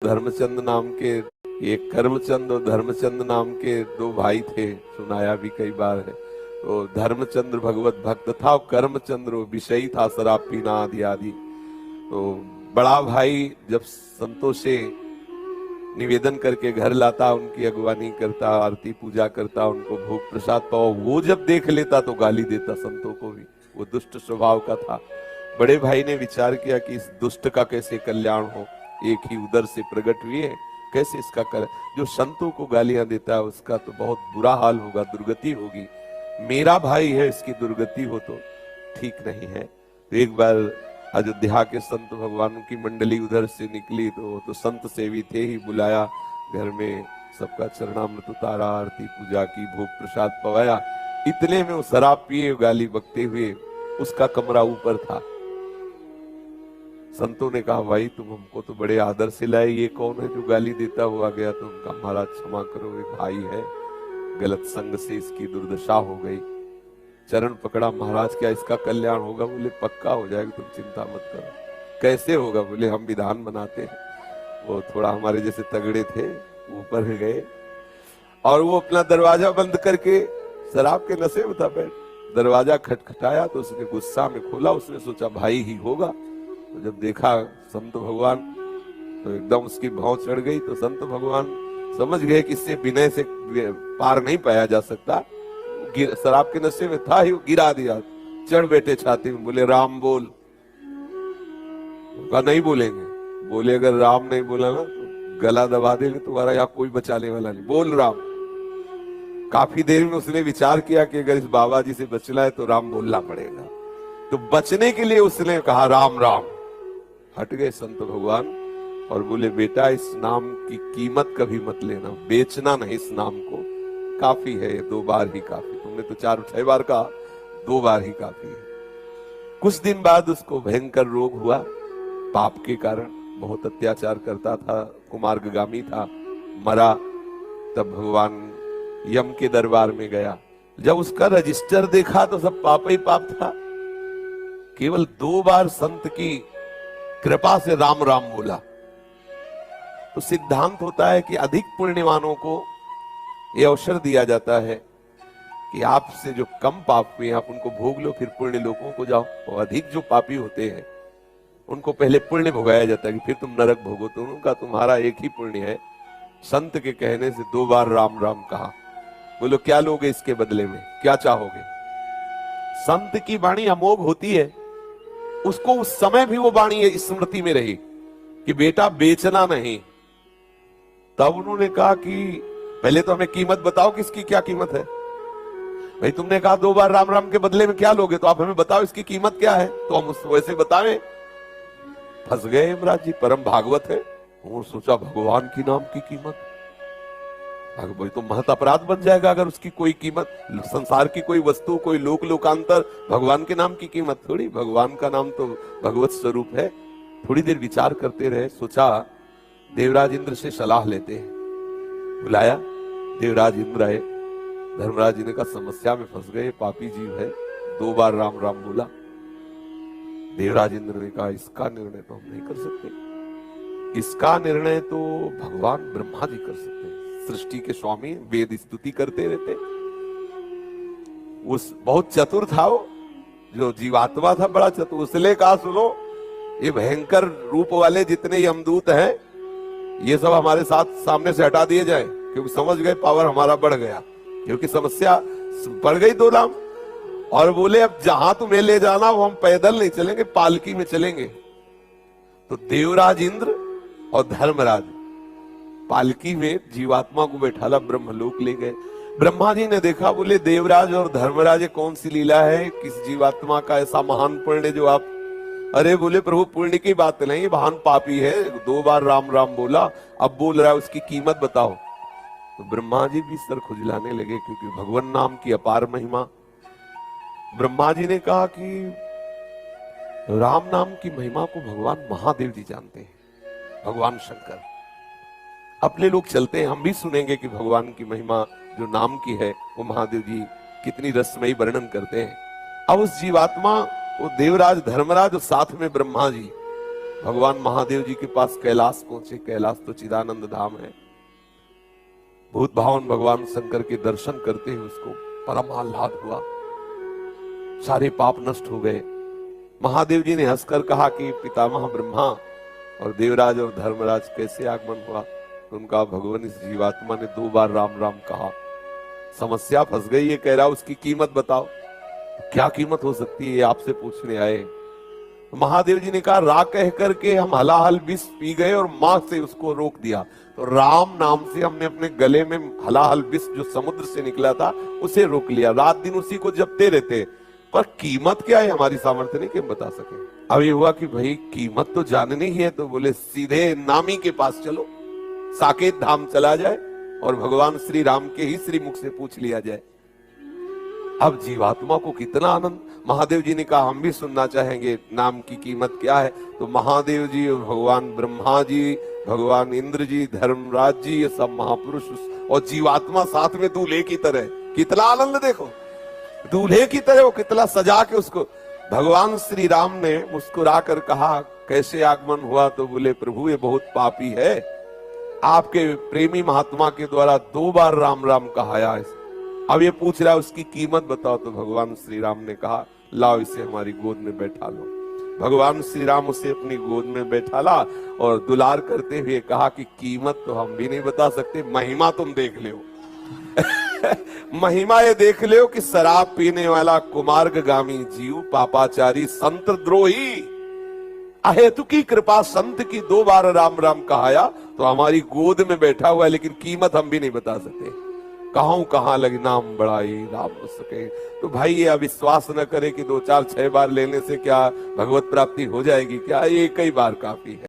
धर्मचंद नाम के, एक कर्मचंद और धर्मचंद नाम के दो भाई थे, सुनाया भी कई बार है। तो धर्मचंद्र भगवत भक्त था और कर्मचंद्र विषयी था, शराब पीना आदि आदि। तो बड़ा भाई जब संतों से निवेदन करके घर लाता, उनकी अगवानी करता, आरती पूजा करता, उनको भोग प्रसाद पाओ, वो जब देख लेता तो गाली देता संतों को भी, वो दुष्ट स्वभाव का था। बड़े भाई ने विचार किया कि इस दुष्ट का कैसे कल्याण हो, एक ही उदर से प्रकट हुए, कैसे इसका कर, जो संतों को गालियां देता है उसका तो बहुत बुरा हाल होगा, दुर्गति होगी। मेरा भाई है, इसकी दुर्गति हो तो ठीक नहीं है। तो एक बार अयोध्या के संत भगवानों की मंडली उधर से निकली, तो संत सेवी थे ही, बुलाया घर में, सबका चरणामृत उतारा, आरती पूजा की, भोग प्रसाद पवाया। इतने में वो शराब पिए गाली बकते हुए, उसका कमरा ऊपर था। संतों ने कहा भाई तुम हमको तो बड़े आदर से लाए, ये कौन है जो गाली देता हुआ गया? तो उनका महाराज क्षमा करो, एक भाई है, गलत संग से इसकी दुर्दशा हो गई। चरण पकड़ा, महाराज क्या इसका कल्याण होगा? बोले पक्का हो जाएगा, तुम चिंता मत करो। कैसे होगा? बोले हम विधान बनाते हैं। वो थोड़ा हमारे जैसे तगड़े थे, ऊपर गए और वो अपना दरवाजा बंद करके, शराब के नशे में था, बैठ दरवाजा खटखटाया तो उसने गुस्सा में खोला, उसने सोचा भाई ही होगा। तो जब देखा संत भगवान तो एकदम उसकी भाव चढ़ गई। तो संत भगवान समझ गए कि इससे विनय से पार नहीं पाया जा सकता, शराब के नशे में था ही, गिरा दिया, चढ़ बैठे छाती में, बोले राम बोल। कहा नहीं बोलेंगे। बोले अगर राम नहीं बोला ना तो गला दबा देंगे, तुम्हारा यहाँ कोई बचाने वाला नहीं, बोल राम। काफी देर में उसने विचार किया कि अगर इस बाबा जी से बचना है तो राम बोलना पड़ेगा। तो बचने के लिए उसने कहा राम राम। हट गए संत भगवान और बोले बेटा इस नाम की कीमत कभी मत लेना, बेचना नहीं इस नाम को, काफी है, 2 बार ही काफी, तुमने तो 4-6 बार कहा, 2 बार ही काफी है। कुछ दिन बाद उसको भयंकर रोग हुआ, पाप के कारण, बहुत अत्याचार करता था, कुमार्गामी था, मरा। तब भगवान यम के दरबार में गया, जब उसका रजिस्टर देखा तो सब पाप ही पाप था। केवल 2 बार संत की कृपा से राम राम बोला। तो सिद्धांत होता है कि अधिक पुण्यवानों को यह अवसर दिया जाता है कि आपसे जो कम पाप हुए आप उनको भोग लो, फिर पुण्य लोगों को जाओ। और अधिक जो पापी होते हैं उनको पहले पुण्य भोगाया जाता है कि फिर तुम नरक भोगो। तो उनका तुम्हारा एक ही पुण्य है। संत के कहने से 2 बार राम राम कहा। बोलो क्या लोगे इसके बदले में, क्या चाहोगे? संत की वाणी अमोघ होती है, उसको उस समय भी वो वाणी स्मृति में रही कि बेटा बेचना नहीं। तब उन्होंने कहा कि पहले तो हमें कीमत बताओ, किसकी क्या कीमत है? भाई तुमने कहा 2 बार राम राम के बदले में क्या लोगे, तो आप हमें बताओ इसकी कीमत क्या है, तो हम उसको वैसे बताएं। फंस गए यमराज जी, परम भागवत है। और सोचा भगवान की नाम की कीमत, भाई तो महत अपराध बन जाएगा अगर उसकी कोई कीमत, संसार की कोई वस्तु, कोई लोक लोकांतर, भगवान के नाम की कीमत थोड़ी, भगवान का नाम तो भगवत स्वरूप है। थोड़ी देर विचार करते रहे, सोचा देवराज इंद्र से सलाह लेते हैं। बुलाया, देवराज इंद्र आए। धर्मराज जी ने कहा समस्या में फंस गए, पापी जीव है, 2 बार राम राम बोला। देवराज इंद्र ने कहा इसका निर्णय तो हम नहीं कर सकते, इसका निर्णय तो भगवान ब्रह्मा जी कर सकते हैं, सृष्टि के स्वामी, वेद स्तुति करते रहते। उस बहुत चतुर था वो, जो जीवात्मा था बड़ा चतुर। उसने कहा सुनो, ये भयंकर रूप वाले जितने यमदूत हैं ये सब हमारे साथ सामने से हटा दिए जाए, क्योंकि समझ गए पावर हमारा बढ़ गया, क्योंकि समस्या बढ़ गई 2 नाम। और बोले अब जहां तुम्हें ले जाना वो हम पैदल नहीं चलेंगे, पालकी में चलेंगे। तो देवराज इंद्र और धर्मराज पालकी में जीवात्मा को बैठाला, ब्रह्मलोक ले गए। ब्रह्मा जी ने देखा, बोले देवराज और धर्मराज कौन सी लीला है, किस जीवात्मा का ऐसा महान पुण्य जो आप? अरे बोले प्रभु पुण्य की बात नहीं, महान पापी है, 2 बार राम राम बोला, अब बोल रहा है उसकी कीमत बताओ। तो ब्रह्मा जी भी सर खुजलाने लगे, क्योंकि भगवान नाम की अपार महिमा। ब्रह्मा जी ने कहा कि राम नाम की महिमा को भगवान महादेव जी जानते हैं, भगवान शंकर। अपने लोग चलते हैं, हम भी सुनेंगे कि भगवान की महिमा जो नाम की है वो महादेव जी कितनी रसमयी वर्णन करते हैं। अब उस जीवात्मा, वो देवराज धर्मराज और साथ में ब्रह्मा जी भगवान महादेव जी के पास कैलाश पहुंचे। कैलाश तो चिदानंद धाम है। भूत भावन भगवान शंकर के दर्शन करते ही उसको परम आह्लाद हुआ, सारे पाप नष्ट हो गए। महादेव जी ने हंसकर कहा कि पितामह ब्रह्मा और देवराज और धर्मराज कैसे आगमन हुआ? तो उनका भगवान इस जीवात्मा ने 2 बार राम राम कहा। समस्या फंस गई। ये कह रहा उसकी कीमत बताओ। क्या कीमत हो सकती है आपसे पूछने आए। महादेव जी ने कहा रा कह करके हम हलाहल विष पी गए और मां से उसको रोक दिया, तो राम नाम से हमने अपने गले में हलाहल विष जो समुद्र से निकला था उसे रोक लिया। रात दिन उसी को जपते रहते, पर कीमत क्या है हमारी सामर्थ्य नहीं कि हम बता सके। अब ये हुआ कि भाई कीमत तो जाननी ही है, तो बोले सीधे नामी के पास चलो, साकेत धाम चला जाए और भगवान श्री राम के ही श्रीमुख से पूछ लिया जाए। अब जीवात्मा को कितना आनंद। महादेव जी ने कहा हम भी सुनना चाहेंगे, नाम की कीमत क्या है? तो महादेव जी, भगवान ब्रह्मा जी, भगवान इंद्र जी, धर्मराज जी, ये सब महापुरुष और जीवात्मा साथ में दूल्हे की तरह। कितना आनंद देखो, दूल्हे की तरह वो कितना सजा के उसको। भगवान श्री राम ने मुस्कुरा कर कहा कैसे आगमन हुआ? तो बोले प्रभु ये बहुत पापी है, आपके प्रेमी महात्मा के द्वारा 2 बार राम राम कहाया। अब ये पूछ रहा है उसकी कीमत बताओ। तो भगवान श्री राम ने कहा लाओ इसे हमारी गोद में बैठा लो। भगवान श्री राम उसे अपनी गोद में बैठा ला और दुलार करते हुए कहा कि कीमत तो हम भी नहीं बता सकते, महिमा तुम देख ले। महिमा ये देख ले कि शराब पीने वाला कुमार्गामी जीव, पापाचारी, संत द्रोही, अहेतु की कृपा संत की 2 बार राम राम कहाया तो हमारी गोद में बैठा हुआ है, लेकिन कीमत हम भी नहीं बता सकते। कहां लगी नाम बड़ाई राम सके। तो भाई ये अविश्वास न करे कि 2 4 6 बार लेने से क्या भगवत प्राप्ति हो जाएगी। क्या ये कई बार काफी है।